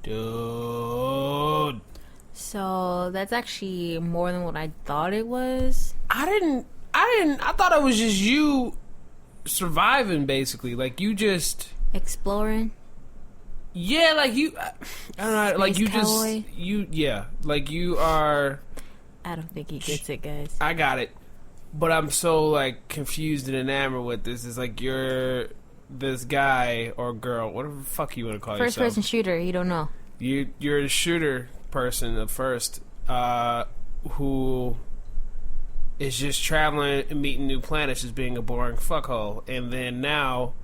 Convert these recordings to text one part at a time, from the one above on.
Dude. So that's actually more than what I thought it was. I thought it was just you surviving, basically. Like, you just... Exploring? Yeah, like you... I don't know, Space like you cowboy? just... Yeah, like you are... I don't think he gets it, guys. I got it. But I'm so, like, confused and enamored with this. It's like you're this guy or girl, whatever the fuck you want to call yourself. First-person shooter, you don't know. You're a shooter person at first, who is just traveling and meeting new planets, just being a boring fuckhole, and then now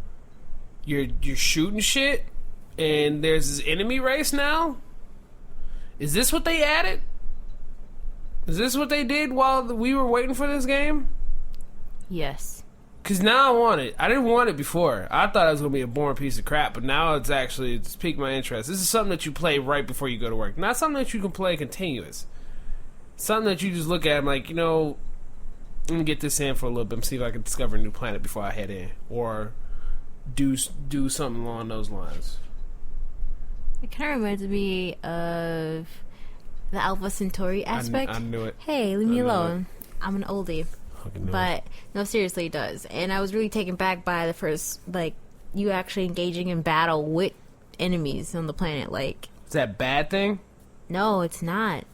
you're shooting shit, and there's this enemy race now. Is this what they added? Is this what they did while we were waiting for this game? Yes. Because now I want it. I didn't want it before. I thought it was going to be a boring piece of crap, but now it's piqued my interest. This is something that you play right before you go to work. Not something that you can play continuous. Something that you just look at and like, let me get this in for a little bit and see if I can discover a new planet before I head in. Or do something along those lines. It kind of reminds me of the Alpha Centauri aspect. I knew it. Hey, leave me alone. I'm an oldie. But no, seriously, it does. And I was really taken back by the first, like, you actually engaging in battle with enemies on the planet. Like, is that a bad thing? No, it's not.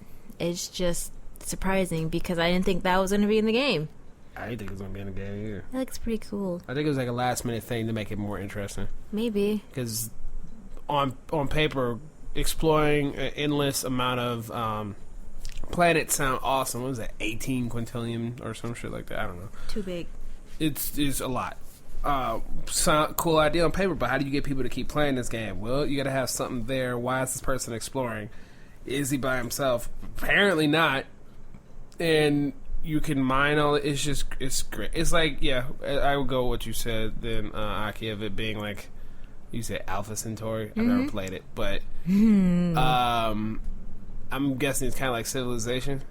It's just surprising because I didn't think that was going to be in the game. I didn't think it was going to be in the game either. That looks pretty cool. I think it was like a last minute thing to make it more interesting. Maybe. Because on paper, exploring an endless amount of planets sound awesome. What was that, 18 quintillion or some shit like that? I don't know. Too big. It's a lot. Cool idea on paper, but how do you get people to keep playing this game? Well, you gotta have something there. Why is this person exploring? Is he by himself? Apparently not. And you can mine all it. It's great. It's like, yeah, I would go with what you said then, Aki, of it being like, you said Alpha Centauri. I've never played it, but I'm guessing it's kind of like Civilization.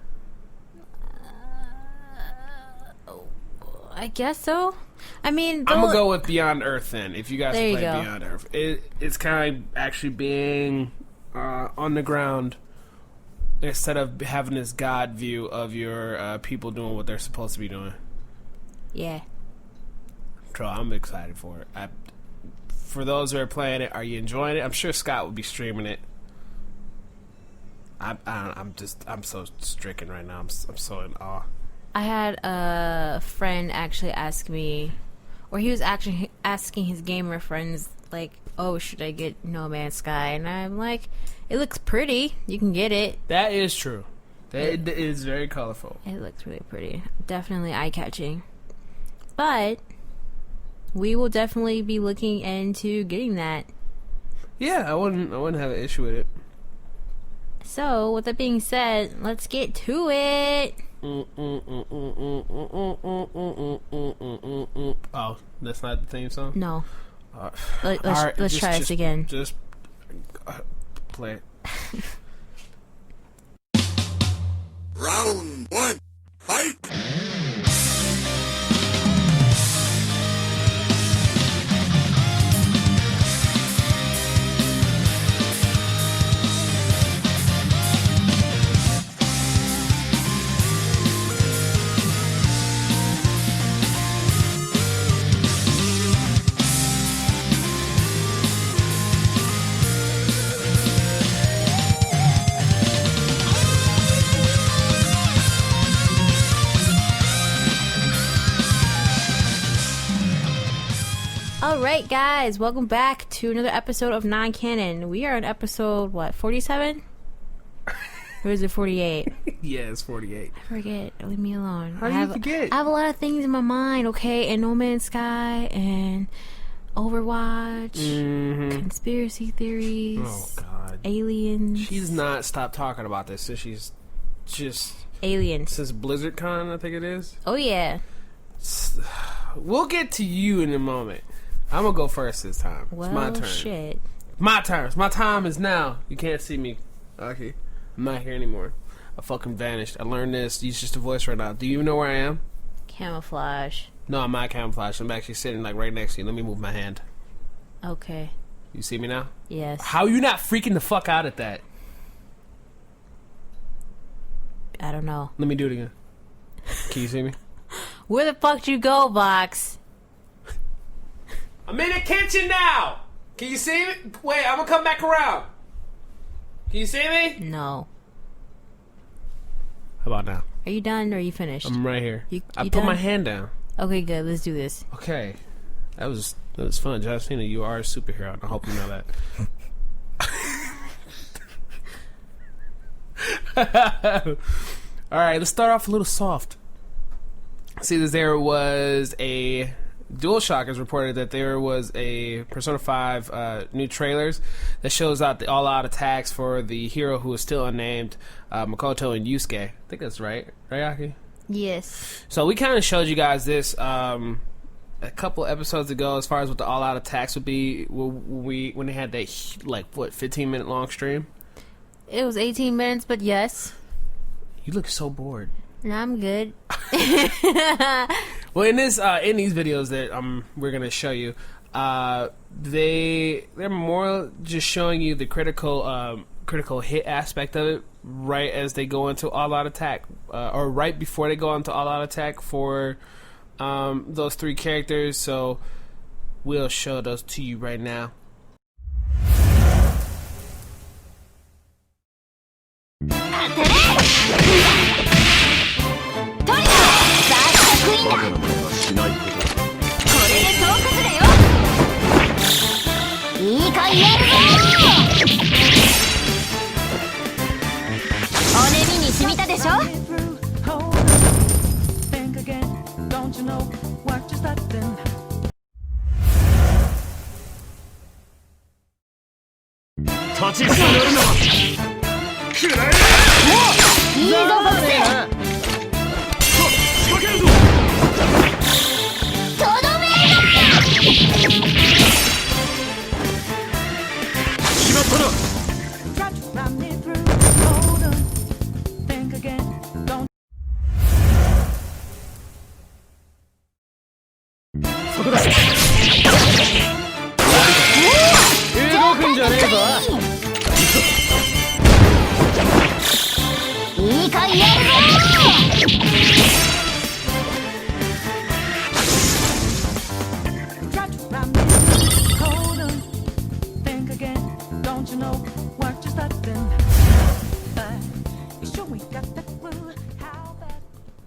I guess so. I mean, I'm gonna go with Beyond Earth then. If you guys There you play go. Beyond Earth, it's kind of actually being on the ground instead of having this God view of your people doing what they're supposed to be doing. Yeah. So I'm excited for it. For those who are playing it, are you enjoying it? I'm sure Scott will be streaming it. I'm so stricken right now. I'm so in awe. I had a friend actually ask me, or he was actually asking his gamer friends, like, oh, should I get No Man's Sky? And I'm like, it looks pretty. You can get it. That is true. It is very colorful. It looks really pretty. Definitely eye-catching. But we will definitely be looking into getting that. Yeah, I wouldn't have an issue with it. So, with that being said, let's get to it. Oh, that's not the theme song? No. Let's try this again. Just play it. Round 1, fight! Alright guys, welcome back to another episode of Non-Canon. We are on episode, 47? Or is it 48? Yeah, it's 48. I forget. Leave me alone. How do you forget? I have a lot of things in my mind, okay? And No Man's Sky, and Overwatch, conspiracy theories. Oh, God. Aliens. She's not stopped talking about this since she's just... Aliens. Since BlizzardCon, I think it is. Oh, yeah. We'll get to you in a moment. I'm gonna go first this time. Well, it's my turn. Shit. My turn. My time is now. You can't see me. Okay. I'm not here anymore. I fucking vanished. I learned this. Use just a voice right now. Do you even know where I am? Camouflage. No, I'm not camouflaged. I'm actually sitting like right next to you. Let me move my hand. Okay. You see me now? Yes. How are you not freaking the fuck out at that? I don't know. Let me do it again. Can you see me? Where the fuck did you go, Box? I'm in the kitchen now! Can you see me? Wait, I'm gonna come back around. Can you see me? No. How about now? Are you done or are you finished? I'm right here. I put done? my hand down. Okay, good. Let's do this. Okay. That was fun. Justina, you are a superhero, and I hope you know that. Alright, let's start off a little soft. See, there was a... DualShock has reported that there was a Persona 5 new trailers that shows out the all-out attacks for the hero who is still unnamed, Makoto and Yusuke. I think that's right. Right, Aki? Yes. So we kind of showed you guys this a couple episodes ago as far as what the all-out attacks would be when they had that, 15-minute long stream? It was 18 minutes, but yes. You look so bored. I'm good. Well, in these videos that we're gonna show you, they're more just showing you the critical hit aspect of it right as they go into all out attack, or right before they go into all out attack for those three characters. So we'll show those to you right now.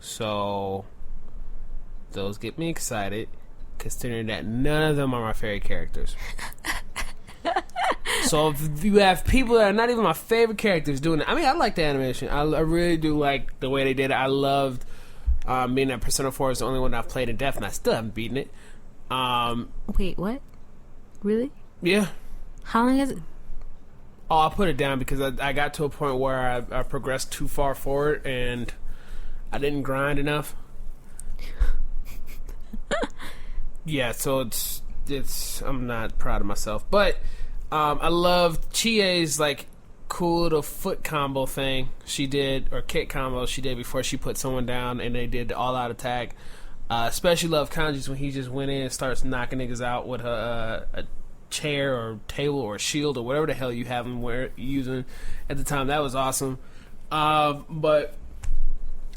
So those get me excited, considering that none of them are my favorite characters. So if you have people that are not even my favorite characters doing it, I mean, I like the animation. I really do like the way they did it. I loved being that Persona 4 is the only one I've played in depth, and I still haven't beaten it. Wait, what? Really? Yeah. How long is it? Oh, I put it down because I got to a point where I progressed too far forward, and I didn't grind enough. Yeah, so it's I'm not proud of myself, but I love Chie's like cool little foot combo thing she did, or kick combo she did before she put someone down, and they did the all out attack. Especially love Kanji's when he just went in and starts knocking niggas out with a chair or table or shield or whatever the hell you have him using at the time. That was awesome. But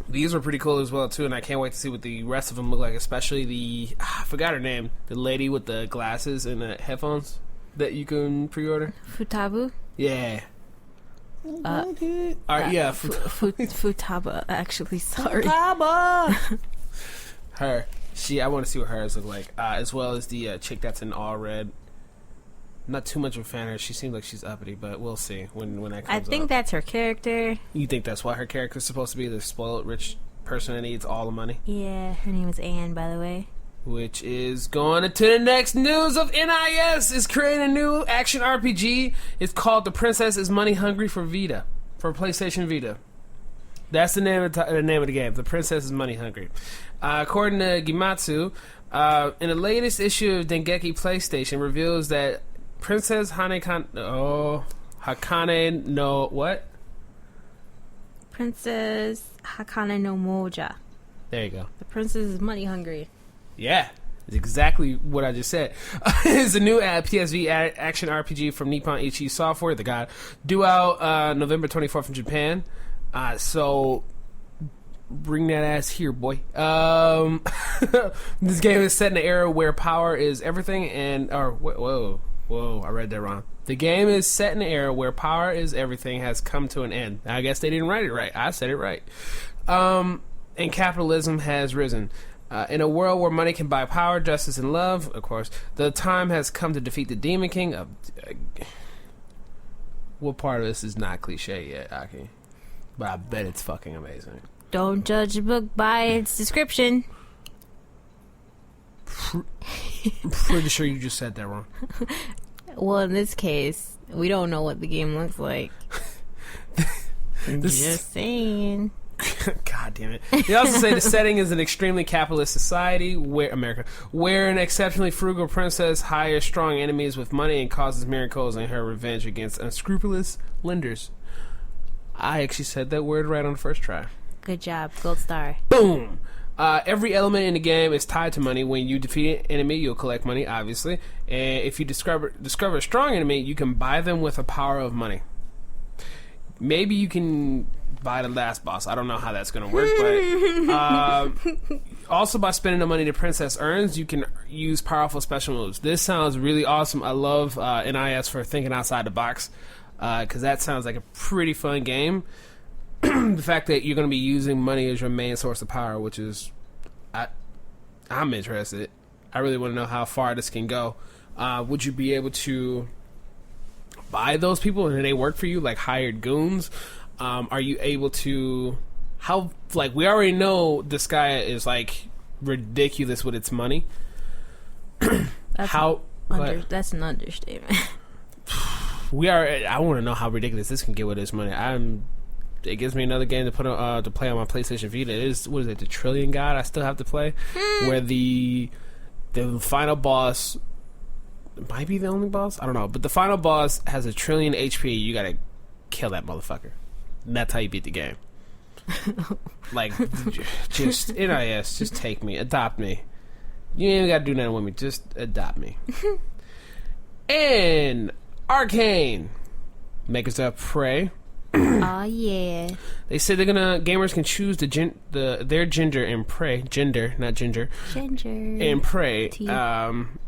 these were pretty cool as well too, and I can't wait to see what the rest of them look like. Especially I forgot her name, the lady with the glasses and the headphones that you can pre-order. Futabu. Yeah. Futaba. Actually, sorry. Futaba. Her. I want to see what hers look like, as well as the chick that's in all red. Not too much of a fan of her. She seems like she's uppity, but we'll see when that comes I think up. that's her character. You think that's why her character's supposed to be the spoiled rich person that needs all the money? Yeah, her name is Anne, by the way. Which is going into the next news of NIS is creating a new action RPG. It's called The Princess is Money Hungry for Vita, for PlayStation Vita. That's the name of the game. The Princess is Money Hungry. According to Gimatsu, in the latest issue of Dengeki PlayStation, reveals that Princess Hakane no what? Princess Hakane no Moja. There you go. The princess is money hungry. Yeah, it's exactly what I just said. It's a new PSV action RPG from Nippon Ichi Software, the god. Due out November 24th in Japan. So bring that ass here, boy. This game is set in an era where power is everything, Whoa, I read that wrong. The game is set in an era where power is everything has come to an end. I guess they didn't write it right. I said it right. And capitalism has risen. In a world where money can buy power, justice, and love, of course, the time has come to defeat the Demon King. What part of this is not cliche yet, Aki? But I bet it's fucking amazing. Don't judge a book by its description. I'm pretty sure you just said that wrong. Well, in this case, we don't know what the game looks like. Just saying. God damn it. They also say the setting is an extremely capitalist society where an exceptionally frugal princess hires strong enemies with money and causes miracles in her revenge against unscrupulous lenders. I actually said that word right on the first try. Good job. Gold star. Boom! Every element in the game is tied to money. When you defeat an enemy, you'll collect money, obviously. And if you discover a strong enemy, you can buy them with the power of money. Maybe you can buy the last boss. I don't know how that's going to work, but also by spending the money the princess earns, you can use powerful special moves. This sounds really awesome. I love NIS for thinking outside the box, because that sounds like a pretty fun game. The fact that you're going to be using money as your main source of power, which is, I'm interested. I really want to know how far this can go. Would you be able to buy those people and they work for you, like hired goons? Are you able to, we already know this guy is like ridiculous with its money. That's an understatement. I want to know how ridiculous this can get with its money. It gives me another game to put to play on my PlayStation Vita. It is, what is it, the Trillion God I still have to play, where the final boss might be the only boss. I don't know, but the final boss has 1 trillion HP. You gotta kill that motherfucker. And that's how you beat the game. Like, just NIS, just take me, adopt me. You ain't even gotta do nothing with me. Just adopt me. And Arcane, makers of Prey. Oh yeah. They said gamers can choose their gender in Prey, not ginger, in Prey,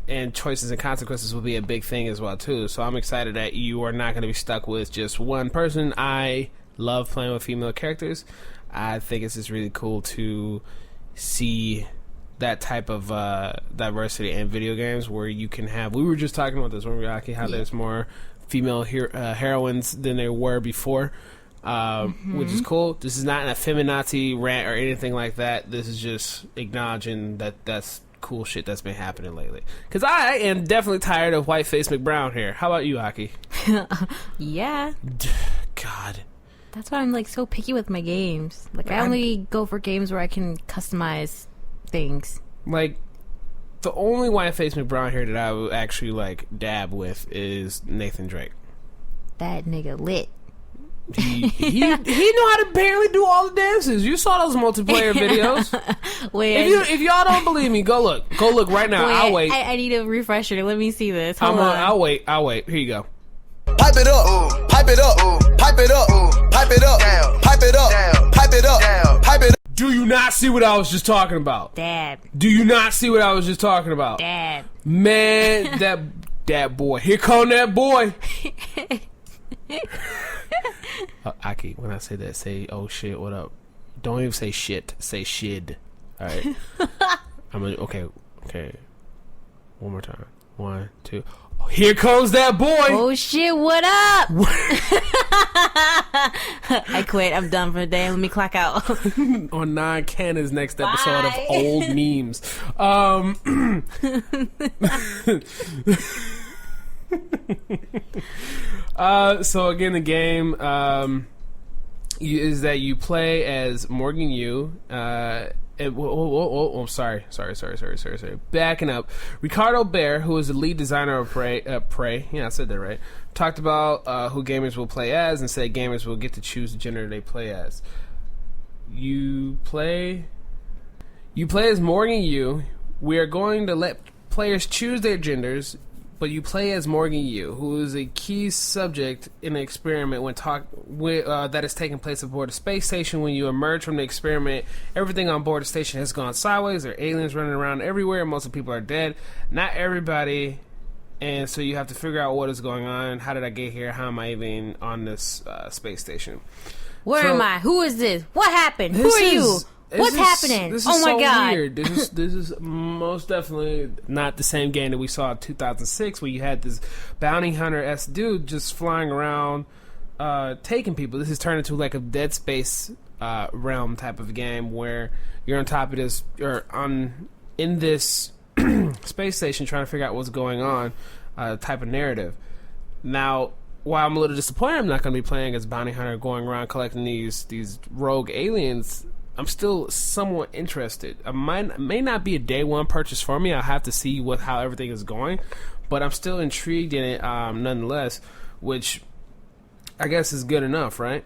and choices and consequences will be a big thing as well too. So I'm excited that you are not going to be stuck with just one person. I love playing with female characters. I think it's just really cool to see that type of diversity in video games where you can have. We were just talking about this when we were talking how there's more female heroines than there were before, which is cool. This is not an feminazi rant or anything like that. This is just acknowledging that's cool shit that's been happening lately. Because I am definitely tired of white face McBrown here. How about you, Aki? Yeah. God. That's why I'm like so picky with my games. Like I only go for games where I can customize things. Like the only white-faced McBrown here that I would actually like dab with is Nathan Drake. That nigga lit. He know how to barely do all the dances. You saw those multiplayer videos. Wait, if y'all don't believe me, go look right now. I'll wait. I need a refresher. Let me see this. I'll wait. Here you go. Pipe it up, pipe it up, pipe it up, pipe it up, pipe it up, pipe it up, pipe it up. Do you not see what I was just talking about? Dab. Do you not see what I was just talking about? Dab. Man, that boy. Here come that boy. Aki, when I say that, say, oh shit, what up? Don't even say shit. Say shid. Alright. Okay. One more time. 1, 2. Oh, here comes that boy. Oh shit, what up? I quit. I'm done for the day. Let me clock out. On Non-Canon's next episode Bye. of old memes. So again, the game is that you play as Morgan Yu. Sorry. Backing up. Ricardo Bear, who is the lead designer of Prey. Yeah, I said that right. Talked about who gamers will play as, and said gamers will get to choose the gender they play as. You play as Morgan Yu. We are going to let players choose their genders, but you play as Morgan Yu, who is a key subject in an experiment that is taking place aboard a space station. When you emerge from the experiment, everything on board the station has gone sideways. There are aliens running around everywhere. Most of the people are dead. Not everybody. And so you have to figure out what is going on. How did I get here? How am I even on this space station? Where am I? Who is this? What happened? Who are you? What's happening? This is oh my so god! Weird. This is most definitely not the same game that we saw in 2006, where you had this bounty hunter dude just flying around, taking people. This has turned into like a Dead Space realm type of game where you're on top of this, or in this space station trying to figure out what's going on. Type of narrative. Now, while I'm a little disappointed, I'm not going to be playing as bounty hunter going around collecting these rogue aliens. I'm still somewhat interested. It may not be a day one purchase for me. I'll have to see how everything is going, but I'm still intrigued in it nonetheless, which I guess is good enough, right?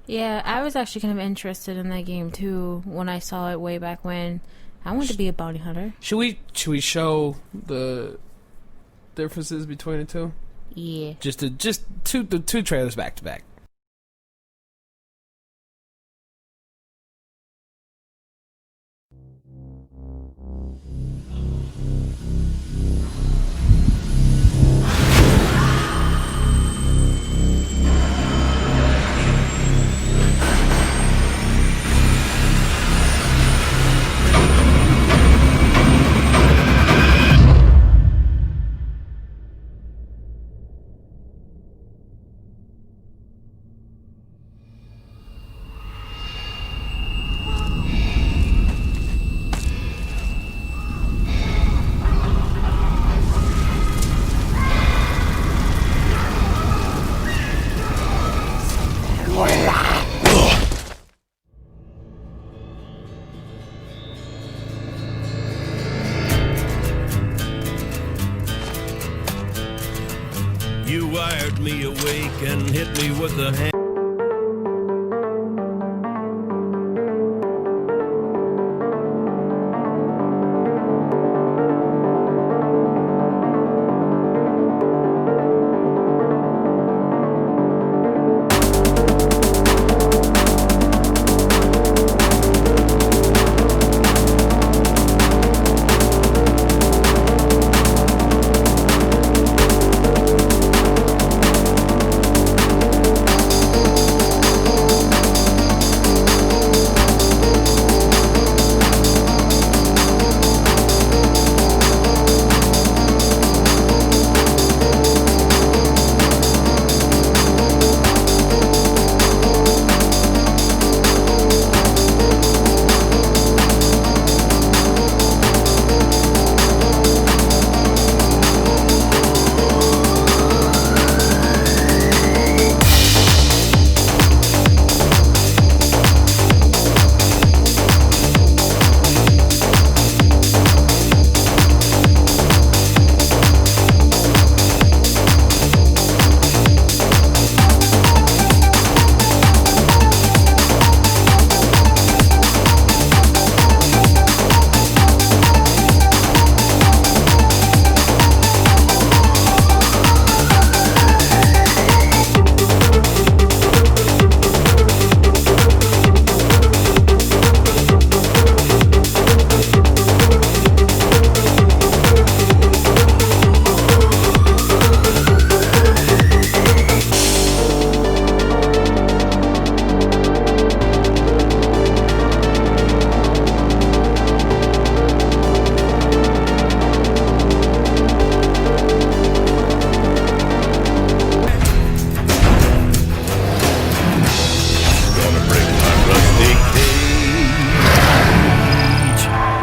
Yeah, I was actually kind of interested in that game too when I saw it way back when. I wanted to be a bounty hunter. Should we show the differences between the two? Yeah. Just two trailers back to back. You wired me awake and hit me with a hand.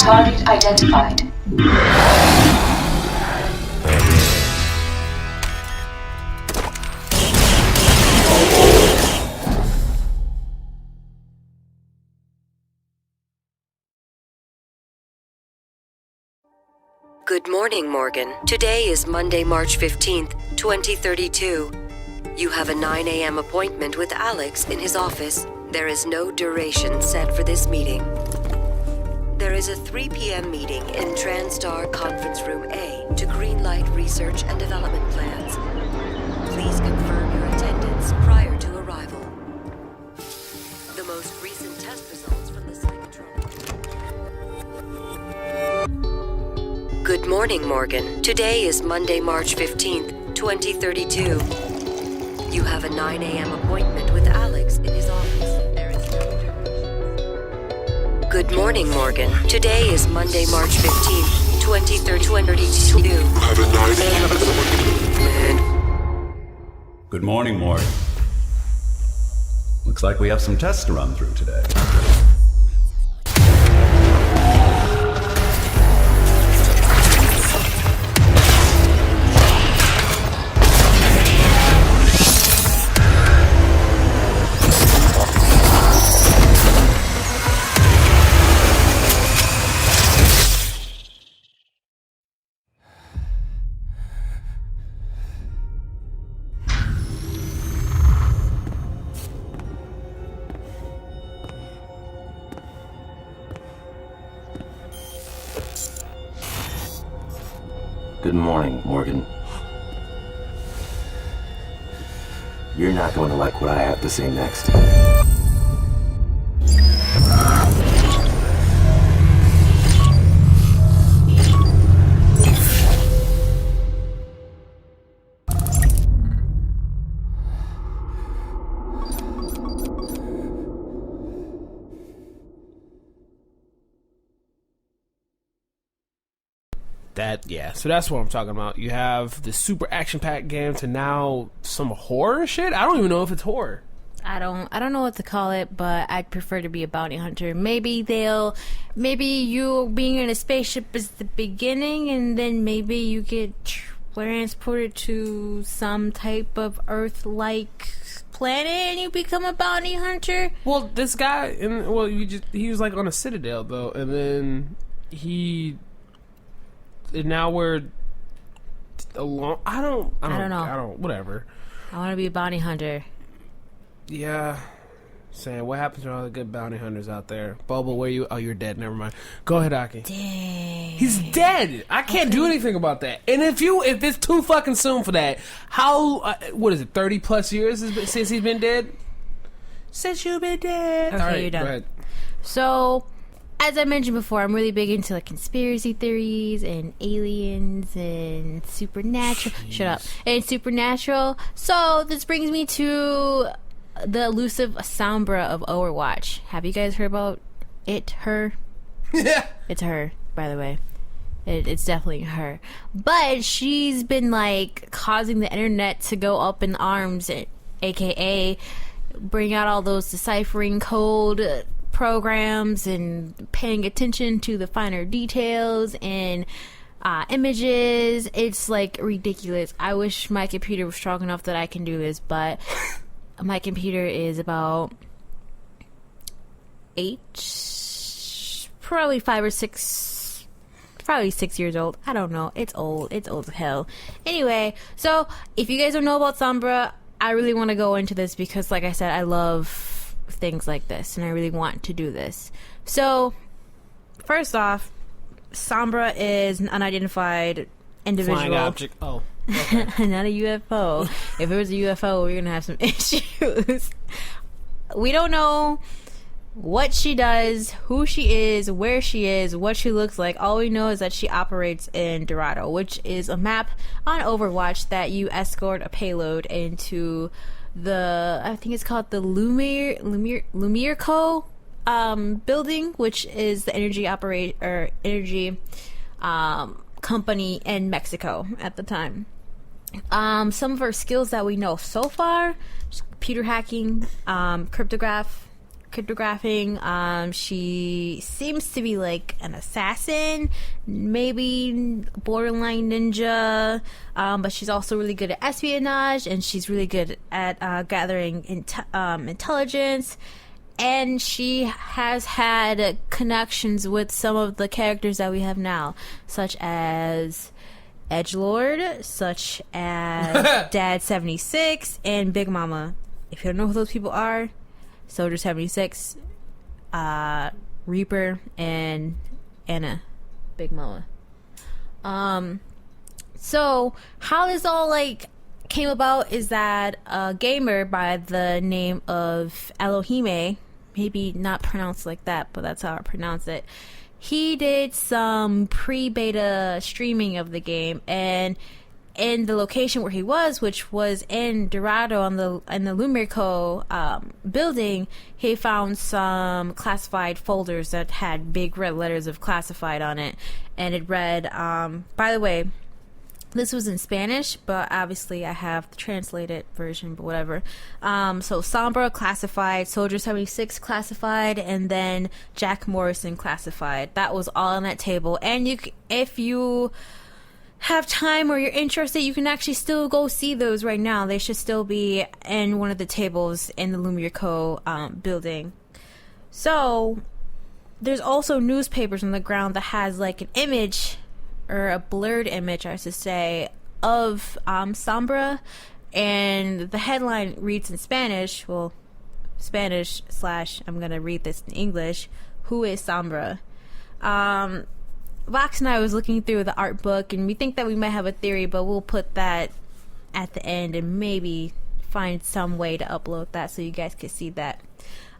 Target identified. Good morning, Morgan. Today is Monday, March 15th, 2032. You have a 9 a.m. appointment with Alex in his office. There is no duration set for this meeting. There is a 3 p.m. meeting in TranStar Conference Room A to greenlight research and development plans. Please confirm your attendance prior to arrival. The most recent test results from the Psychotron. Good morning, Morgan. Today is Monday, March 15th, 2032. You have a 9 a.m. appointment with Alex in his office. There is no duration. Good morning, Morgan. Today is Monday, March 15th, 2032. You have a 9 a.m. appointment. Good morning, Morgan. Looks like we have some tests to run through today. Good morning, Morgan. You're not going to like what I have to say next. So that's what I'm talking about. You have the super action-packed game to now some horror shit. I don't even know if it's horror. I don't know what to call it, but I'd prefer to be a bounty hunter. Maybe you being in a spaceship is the beginning, and then maybe you get transported to some type of Earth-like planet and you become a bounty hunter. Well, this guy, he was like on a citadel though, and then now we're alone. I don't know. Whatever. I want to be a bounty hunter. Yeah. Saying, what happens to all the good bounty hunters out there? Bobo, where you? Oh, you're dead. Never mind. Go ahead, Aki. Dang. He's dead. I can't do anything about that. And if it's too fucking soon for that, how? What is it? 30 plus years since he's been dead. Since you've been dead. Okay, all right, you're done. Go ahead. So, as I mentioned before, I'm really big into like conspiracy theories and aliens and supernatural. Jeez. Shut up. And supernatural. So this brings me to the elusive Sombra of Overwatch. Have you guys heard about it? Her? Yeah. It's her, by the way. It's definitely her. But she's been like causing the internet to go up in arms, aka bring out all those deciphering code programs and paying attention to the finer details and images. It's like ridiculous. I wish my computer was strong enough that I can do this, but my computer is about 6 years old. I don't know. It's old as hell. Anyway, so if you guys don't know about Sombra, I really want to go into this because, like I said, I love things like this and I really want to do this. So first off, Sombra is an unidentified individual. Flying object. Oh, okay. Not a UFO. If it was a UFO, we're gonna have some issues. We don't know what she does, who she is, where she is, what she looks like. All we know is that she operates in Dorado, which is a map on Overwatch that you escort a payload into the, I think it's called the Lumiere Co. Building, which is the energy company in Mexico at the time. Some of her skills that we know so far: computer hacking, cryptograph, cryptographing. She seems to be like an assassin, maybe borderline ninja, but she's also really good at espionage, and she's really good at gathering intelligence. And she has had connections with some of the characters that we have now, such as Edgelord, such as Dad 76, and Big Mama. If you don't know who those people are, Soldier 76, Reaper, and Anna, Big Mama. So how this all like came about is that a gamer by the name of Elohime, maybe not pronounced like that, but that's how I pronounce it. He did some pre-beta streaming of the game, and in the location where he was, which was in Dorado in the Lumirco building, he found some classified folders that had big red letters of classified on it, and it read, by the way, this was in Spanish, but obviously I have the translated version, but whatever. So Sombra classified, Soldier 76 classified, and then Jack Morrison classified. That was all on that table. And if you have time or you're interested, you can actually still go see those right now. They should still be in one of the tables in the Lumiere Co. Building. So there's also newspapers on the ground that has like an image, or a blurred image, I should say, of Sombra, and the headline reads in Spanish, well, Spanish / I'm gonna read this in English, who is Sombra? Vox and I was looking through the art book, and we think that we might have a theory, but we'll put that at the end and maybe find some way to upload that so you guys can see that.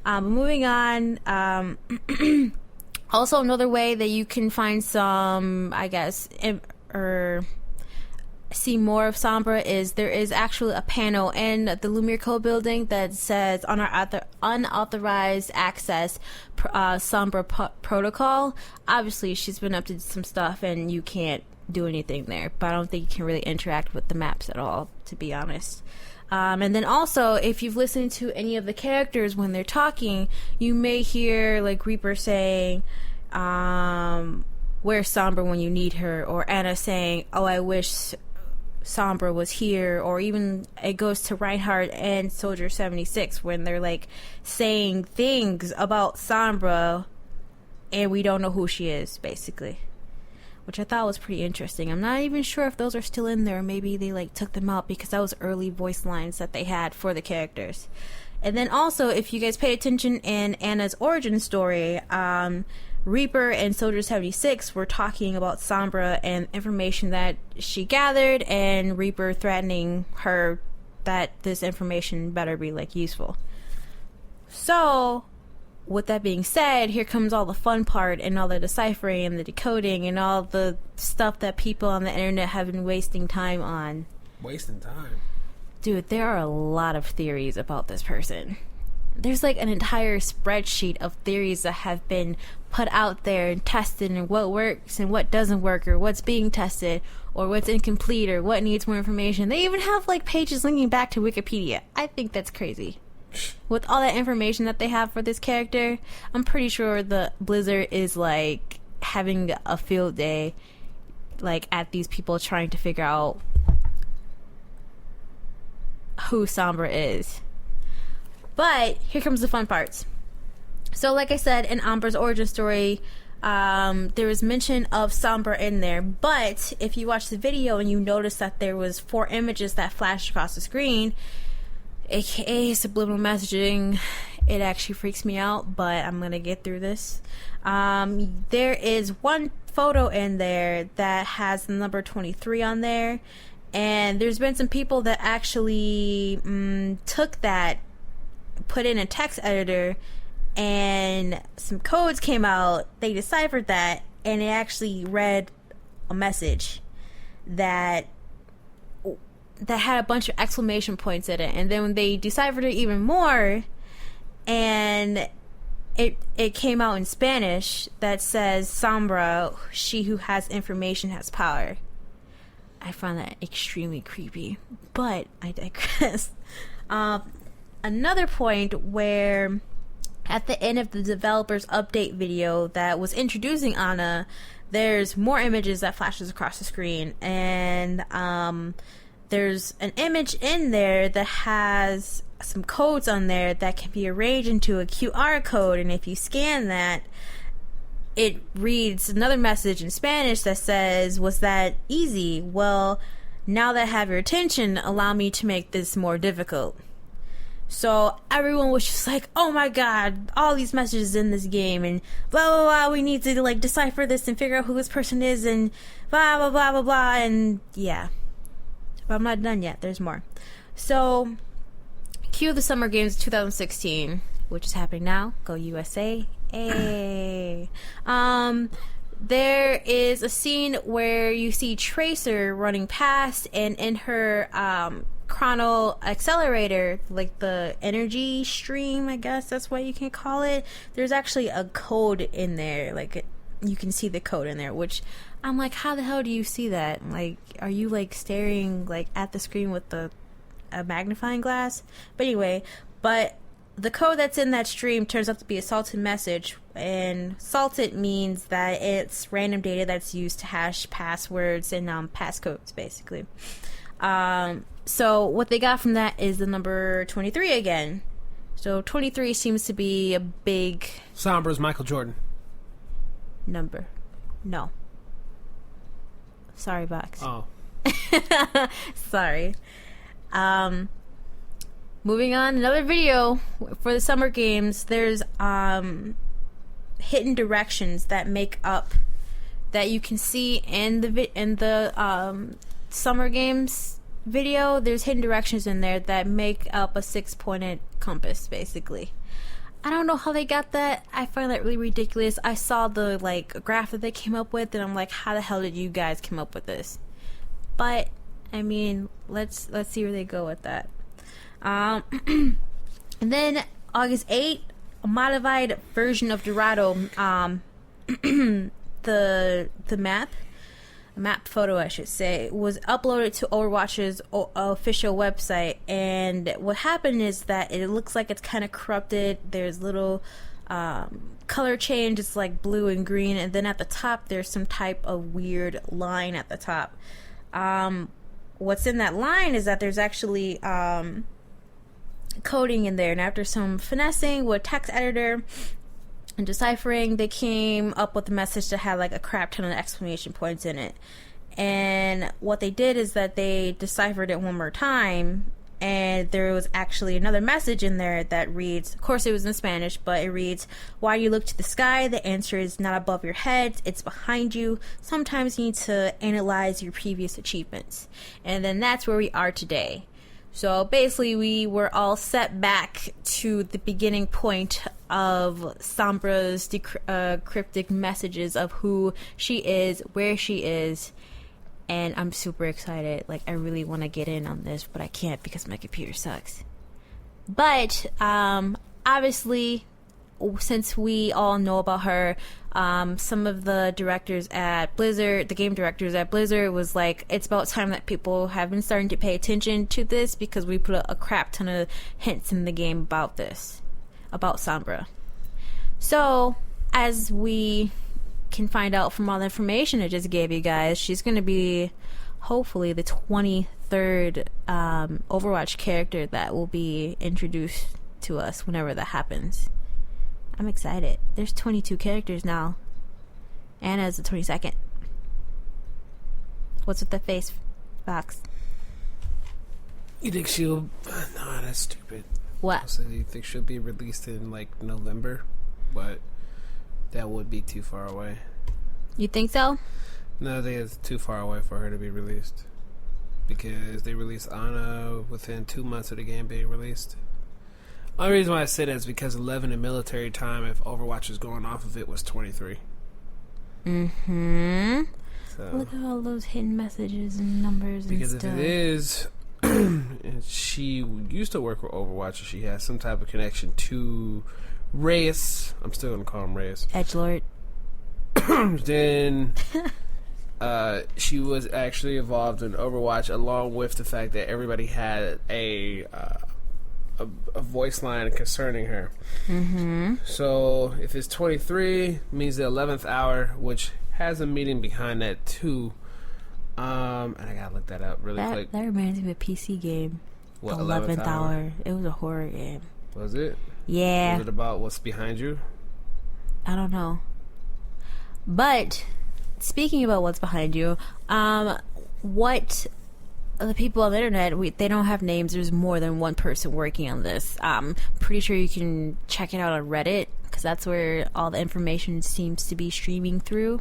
Moving on, also, another way that you can find some, I guess, or see more of Sombra is there is actually a panel in the Lumiere Co. building that says on our unauthorized access Sombra protocol. Obviously, she's been up to some stuff and you can't do anything there, but I don't think you can really interact with the maps at all, to be honest. And then also, if you've listened to any of the characters when they're talking, you may hear like Reaper saying, where's Sombra when you need her? Or Anna saying, oh, I wish Sombra was here. Or even it goes to Reinhardt and Soldier 76 when they're like saying things about Sombra and we don't know who she is, basically. Which I thought was pretty interesting. I'm not even sure if those are still in there. Maybe they like took them out because that was early voice lines that they had for the characters. And then also, if you guys paid attention in Anna's origin story, Reaper and Soldier 76 were talking about Sombra and information that she gathered, and Reaper threatening her that this information better be like useful. So with that being said, here comes all the fun part and all the deciphering and the decoding and all the stuff that people on the internet have been wasting time on. Wasting time? Dude, there are a lot of theories about this person. There's like an entire spreadsheet of theories that have been put out there and tested, and what works and what doesn't work, or what's being tested, or what's incomplete, or what needs more information. They even have like pages linking back to Wikipedia. I think that's crazy. With all that information that they have for this character, I'm pretty sure the Blizzard is like having a field day like at these people trying to figure out who Sombra is. But here comes the fun parts. So like I said, in Amber's origin story, there was mention of Sombra in there, but if you watch the video and you notice that there was 4 images that flashed across the screen, aka subliminal messaging, it actually freaks me out, but I'm gonna get through this. There is one photo in there that has the number 23 on there, and there's been some people that actually took that, put in a text editor, and some codes came out. They deciphered that, and it actually read a message that had a bunch of exclamation points in it. And then when they deciphered it even more, and it came out in Spanish that says, Sombra, she who has information has power. I found that extremely creepy, but I digress. Another point where at the end of the developer's update video that was introducing Anna, there's more images that flashes across the screen, and there's an image in there that has some codes on there that can be arranged into a QR code, and if you scan that, it reads another message in Spanish that says, "Was that easy? Well, now that I have your attention, allow me to make this more difficult." So everyone was just like, "Oh my god, all these messages in this game, and blah blah blah, we need to like decipher this and figure out who this person is, and blah blah blah blah blah," and yeah. But I'm not done yet, there's more. So, cue the Summer Games 2016, which is happening now. Go USA. Hey. There is a scene where you see Tracer running past, and in her chrono accelerator, like the energy stream, I guess that's what you can call it, there's actually a code in there. Like, you can see the code in there, which I'm like, how the hell do you see that? Like, are you like staring like at the screen with a magnifying glass? But anyway, the code that's in that stream turns out to be a salted message, and salted means that it's random data that's used to hash passwords and passcodes, basically. So what they got from that is the number 23 again. So 23 seems to be a big... Sombra's Michael Jordan. Number. No. Sorry, Box. Oh. Sorry. Moving on, another video for the Summer Games. There's hidden directions that make up, that you can see in the Summer Games video. There's hidden directions in there that make up a 6-pointed compass, basically. I don't know how they got that. I find that really ridiculous. I saw the like graph that they came up with, and I'm like, how the hell did you guys come up with this? But I mean, let's see where they go with that. And then August 8th, a modified version of Dorado, the map photo, I should say, was uploaded to Overwatch's official website, and what happened is that it looks like it's kind of corrupted. There's little color change. It's like blue and green, and then at the top there's some type of weird line at the top. What's in that line is that there's actually coding in there, and after some finessing with text editor and deciphering, they came up with a message that had like a crap ton of exclamation points in it. And what they did is that they deciphered it one more time, and there was actually another message in there that reads, of course it was in Spanish, but it reads, "Why you look to the sky? The answer is not above your head, it's behind you. Sometimes you need to analyze your previous achievements." And then that's where we are today. So basically we were all set back to the beginning point of Sombra's cryptic messages of who she is, where she is, and I'm super excited. Like, I really want to get in on this, but I can't because my computer sucks. But obviously, since we all know about her, some of the directors at Blizzard, the game directors at Blizzard, was like, it's about time that people have been starting to pay attention to this, because we put a crap ton of hints in the game about this, about Sombra. So, as we can find out from all the information I just gave you guys, she's going to be hopefully the 23rd Overwatch character that will be introduced to us whenever that happens. I'm excited. There's 22 characters now. Anna's the 22nd. What's with the face, Fox? You think she'll... No, that's stupid. What? So you think she'll be released in, like, November? But that would be too far away. You think so? No, I think it's too far away for her to be released. Because they released Anna within 2 months of the game being released. Only reason why I say that is because 11 in military time, if Overwatch is going off of it, was 23. Mm-hmm. So, look at all those hidden messages and numbers and because stuff. if it is, and she used to work with Overwatch, and she has some type of connection to Reyes. I'm still going to call him Reyes. Edgelord. Then she was actually involved in Overwatch, along with the fact that everybody had a a voice line concerning her. Mm-hmm. So if it's 23, means the 11th hour, which has a meaning behind that too. And I gotta look that up really quick. That reminds me of a PC game. What, The 11th hour? It was a horror game. Was it? Yeah. Was it about what's behind you? I don't know. But speaking about what's behind you, what the people on the internet, they don't have names. There's more than one person working on this. Pretty sure you can check it out on Reddit because that's where all the information seems to be streaming through.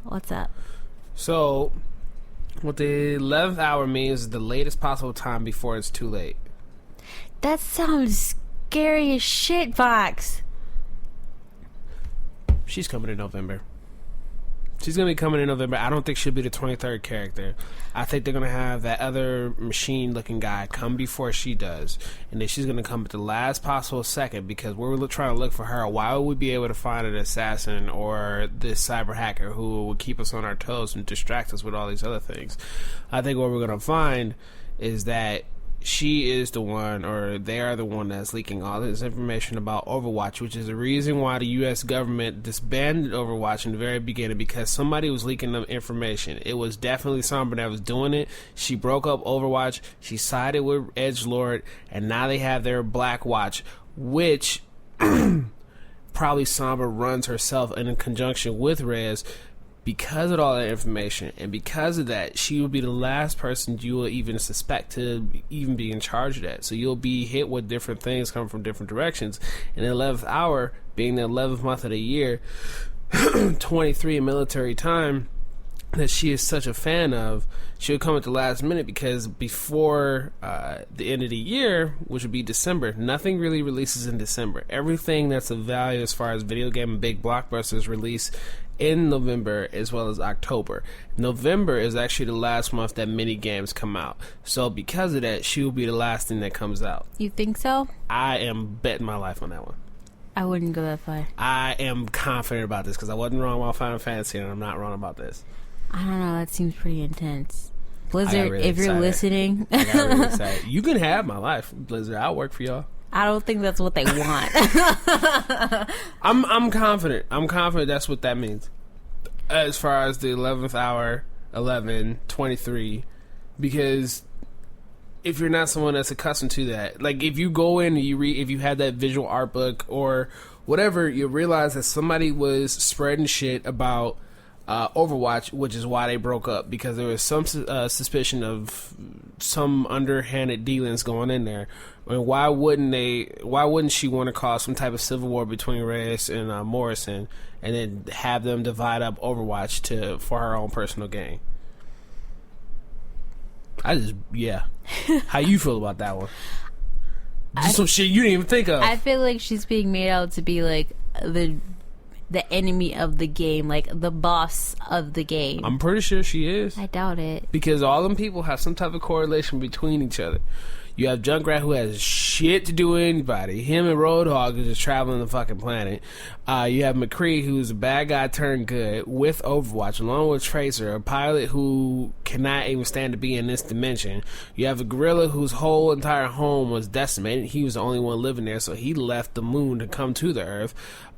What's up? So, what the 11th hour means is the latest possible time before it's too late. That sounds scary as shit, Fox. She's coming in November. She's going to be coming in November. I don't think she'll be the 23rd character. I think they're going to have that other machine-looking guy come before she does. And then she's going to come at the last possible second because we're trying to look for her. Why would we be able to find an assassin or this cyber hacker who will keep us on our toes and distract us with all these other things? I think what we're going to find is that she is the one, or they are the one that's leaking all this information about Overwatch, which is the reason why the U.S. government disbanded Overwatch in the very beginning, because somebody was leaking them information. It was definitely Sombra that was doing it. She broke up Overwatch. She sided with Edgelord, and now they have their Black Watch, which probably Sombra runs herself in conjunction with Rez. Because of all that information, and because of that, she will be the last person you will even suspect to even be in charge of that. So you'll be hit with different things coming from different directions. And the 11th hour, being the 11th month of the year, 23 in military time, that she is such a fan of, she'll come at the last minute because before the end of the year, which would be December, nothing really releases in December. Everything that's of value as far as video game and big blockbusters release in November as well as October. November is actually the last month that mini games come out. So because of that, she will be the last thing that comes out. You think so? I am betting my life on that one. I wouldn't go that far. I am confident about this because I wasn't wrong about Final Fantasy, and I'm not wrong about this. I don't know. That seems pretty intense. Blizzard, really if you're excited. Listening. I got really excited. You can have my life, Blizzard. I'll work for y'all. I don't think that's what they want. I'm confident. I'm confident that's what that means. As far as the 11th hour, 11:23, because if you're not someone that's accustomed to that, like if you go in and you read, if you had that visual art book or whatever, you realize that somebody was spreading shit about Overwatch, which is why they broke up, because there was some suspicion of some underhanded dealings going in there. I mean, why wouldn't she want to cause some type of civil war between Reyes and Morrison, and then have them divide up Overwatch for her own personal gain? How you feel about that one? Just some shit you didn't even think of. I feel like she's being made out to be like the enemy of the game, like the boss of the game. I'm pretty sure she is. I doubt it. Because all them people have some type of correlation between each other. You have Junkrat, who has shit to do with anybody. Him and Roadhog are just traveling the fucking planet. You have McCree, who's a bad guy turned good, with Overwatch, along with Tracer, a pilot who cannot even stand to be in this dimension. You have a gorilla whose whole entire home was decimated. He was the only one living there, so he left the moon to come to the Earth.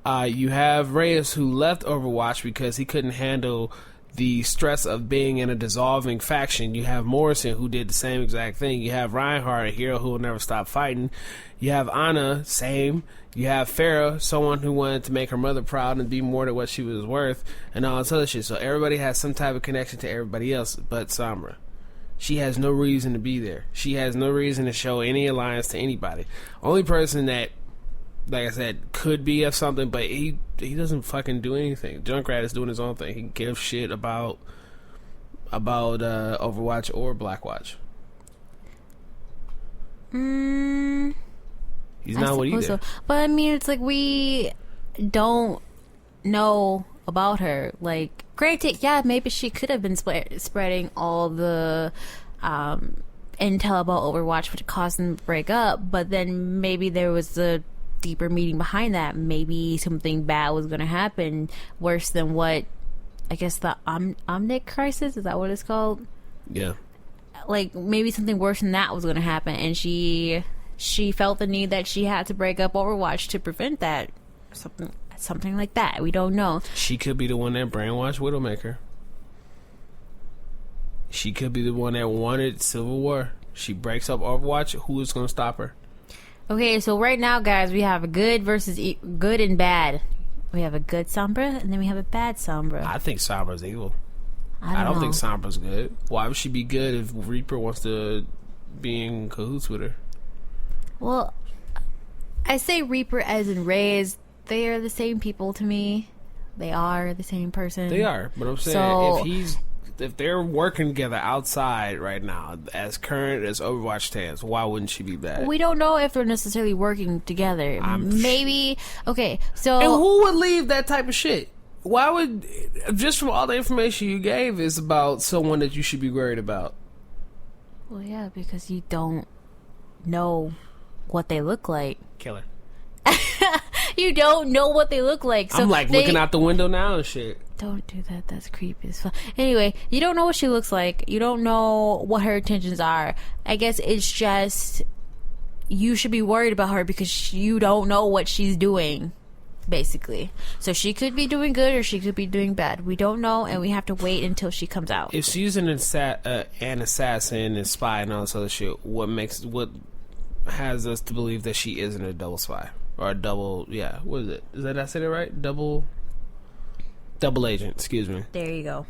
You have Reyes, who left Overwatch because he couldn't handle the stress of being in a dissolving faction. You have Morrison, who did the same exact thing. You have Reinhardt, a hero who will never stop fighting. You have Ana, same. You have Farah, someone who wanted to make her mother proud and be more than what she was worth, and all this other shit. So everybody has some type of connection to everybody else but Sombra. She has no reason to be there. She has no reason to show any alliance to anybody. Only person that, like I said, could be of something, but he doesn't fucking do anything. Junkrat is doing his own thing. He gives shit about Overwatch or Blackwatch. He's not what either. So. But I mean, it's like we don't know about her. Like, granted, yeah, maybe she could have been spreading all the intel about Overwatch, which caused them to break up. But then maybe there was a deeper meaning behind that. Maybe something bad was going to happen, worse than what I guess the Omnic crisis, is that what it's called? Yeah. Like maybe something worse than that was going to happen, and she she felt the need that she had to break up Overwatch to prevent that. Something like that. We don't know. She could be the one that brainwashed Widowmaker. She could be the one that wanted Civil War. She breaks up Overwatch. Who is going to stop her? Okay, so right now, guys, we have a good versus good and bad. We have a good Sombra, and then we have a bad Sombra. I think Sombra's evil. I don't know. think Sombra's good. Why would she be good if Reaper wants to be in cahoots with her? Well, I say Reaper as in Rays. They are the same people to me. They are the same person. They are, but I'm saying So- if they're working together outside right now, as current as Overwatch stands, why wouldn't she be bad? We don't know if they're necessarily working together. Maybe. Okay, so. And who would leave that type of shit? Why would, just from all the information you gave, is about someone that you should be worried about? Well, yeah, because you don't know what they look like. Killer. You don't know what they look like. So I'm like looking out the window now and shit. Don't do that. That's creepy as fuck. Anyway, you don't know what she looks like. You don't know what her intentions are. I guess it's just you should be worried about her because you don't know what she's doing, basically. So she could be doing good or she could be doing bad. We don't know, and we have to wait until she comes out. If she's an assassin and spy and all this other shit, what has us to believe that she isn't a double spy or a double? Yeah, what is it? Is that, did I say that right? Double agent. Excuse me. There you go.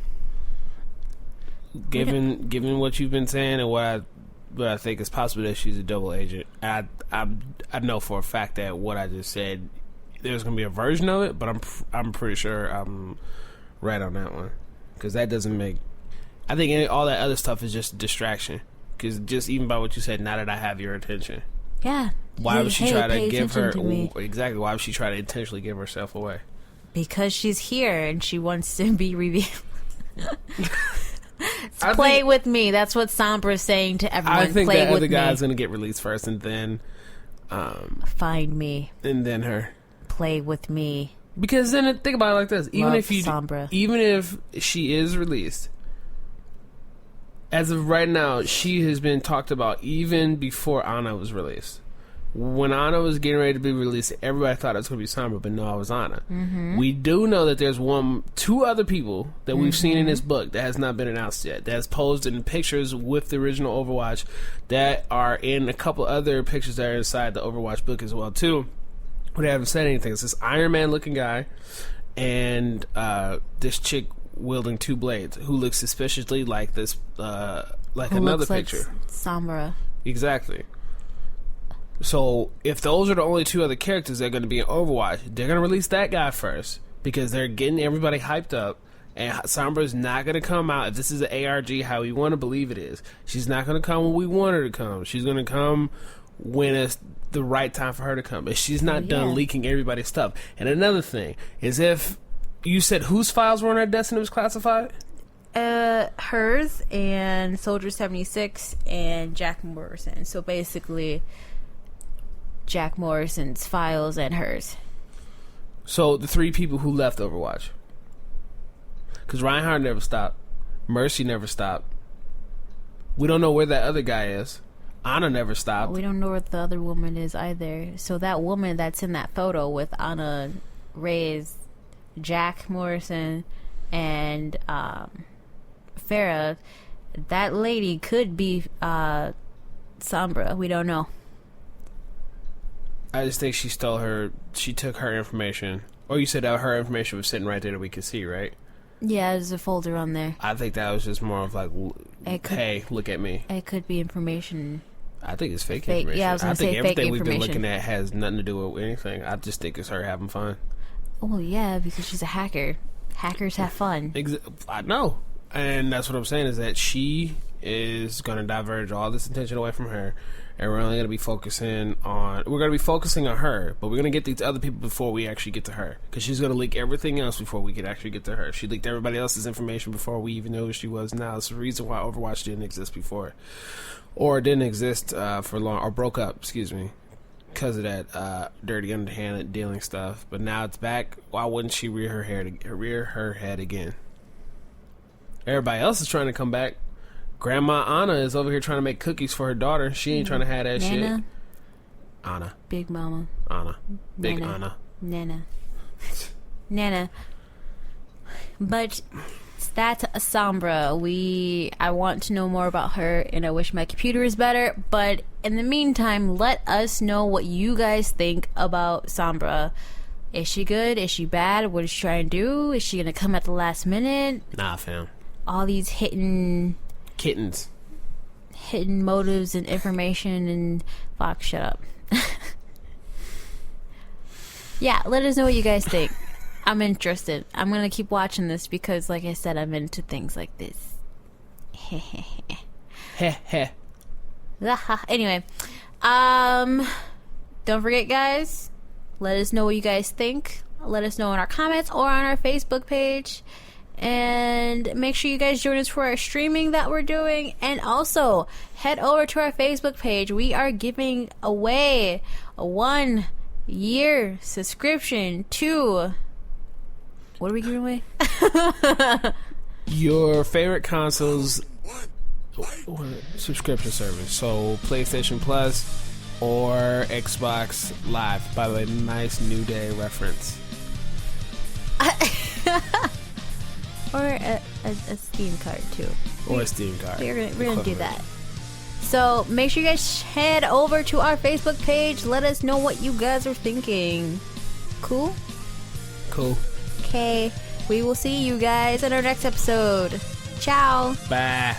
Given what you've been saying and what I think is possible that she's a double agent, I know for a fact that what I just said, there's gonna be a version of it, but I'm pretty sure I'm right on that one, because that doesn't make. I think all that other stuff is just a distraction. Because just even by what you said, now that I have your attention, Yeah. why would she try to give her exactly? Why would she try to intentionally give herself away? Because she's here and she wants to be revealed. Play with me. That's what Sombra is saying to everyone. I think Play that with other guy's me. gonna get released first, and then Find me. and then her. Play with me. Because then think about it like this: Love Sombra. even if she is released, as of right now, she has been talked about even before Ana was released. When Ana was getting ready to be released, everybody thought it was going to be Sombra, but no, it was Ana. Mm-hmm. We do know that there's two other people that we've seen in this book that has not been announced yet. That's posed in pictures with the original Overwatch, that are in a couple other pictures that are inside the Overwatch book as well too. But they haven't said anything. It's this Iron Man looking guy and this chick wielding two blades who looks suspiciously like this, like Who another looks like picture. Sombra. Exactly. So if those are the only two other characters that are going to be in Overwatch, they're going to release that guy first because they're getting everybody hyped up. And Sombra's not going to come out, if this is an ARG how we want to believe it is. She's not going to come when we want her to come. She's going to come when it's the right time for her to come. But she's not done leaking everybody's stuff. And another thing is, if you said whose files were on her desk and it was classified? Hers and Soldier 76 and Jack Morrison. So basically, Jack Morrison's files and hers. So the three people who left Overwatch. Because Reinhardt never stopped. Mercy never stopped. We don't know where that other guy is. Ana never stopped. We don't know where the other woman is either. So that woman that's in that photo with Ana, Reyes, Jack Morrison, and Farah, that lady could be Sombra. We don't know. I just think she took her information. Or you said that her information was sitting right there that we could see, right? Yeah, there's a folder on there. I think that was just more of like, hey, look at me. It could be information. I think it's fake information. Yeah, I was going to say fake information. Everything we've been looking at has nothing to do with anything. I just think it's her having fun. Oh, yeah, because she's a hacker. Hackers have fun. I know. And that's what I'm saying, is that she is going to diverge all this attention away from her. And we're only going to be focusing on her, but we're going to get these other people before we actually get to her. Because she's going to leak everything else before we can actually get to her. She leaked everybody else's information before we even knew who she was now. It's the reason why Overwatch didn't exist before. Or didn't exist for long, or broke up, excuse me. Because of that dirty, underhanded dealing stuff. But now it's back. Why wouldn't she rear her head again? Everybody else is trying to come back. Grandma Ana is over here trying to make cookies for her daughter. She ain't trying to have that Nana. shit. Anna. Big Mama. Anna. Big Nana. Anna. Nana. But that's Sombra. I want to know more about her, and I wish my computer is better. But in the meantime, let us know what you guys think about Sombra. Is she good? Is she bad? What is she trying to do? Is she gonna come at the last minute? Nah, fam. All these hidden motives and information and fuck, shut up. Yeah, let us know what you guys think. I'm interested. I'm gonna keep watching this because, like I said, I'm into things like this. Anyway, don't forget, guys. Let us know what you guys think. Let us know in our comments or on our Facebook page. And make sure you guys join us for our streaming that we're doing. And also, head over to our Facebook page. We are giving away a 1-year subscription to... What are we giving away? Your favorite console's subscription service. So, PlayStation Plus or Xbox Live. By the way, nice New Day reference. Or a Steam card too. Or a Steam card. We're gonna do that. So make sure you guys head over to our Facebook page. Let us know what you guys are thinking. Cool? Cool. Okay. We will see you guys in our next episode. Ciao. Bye.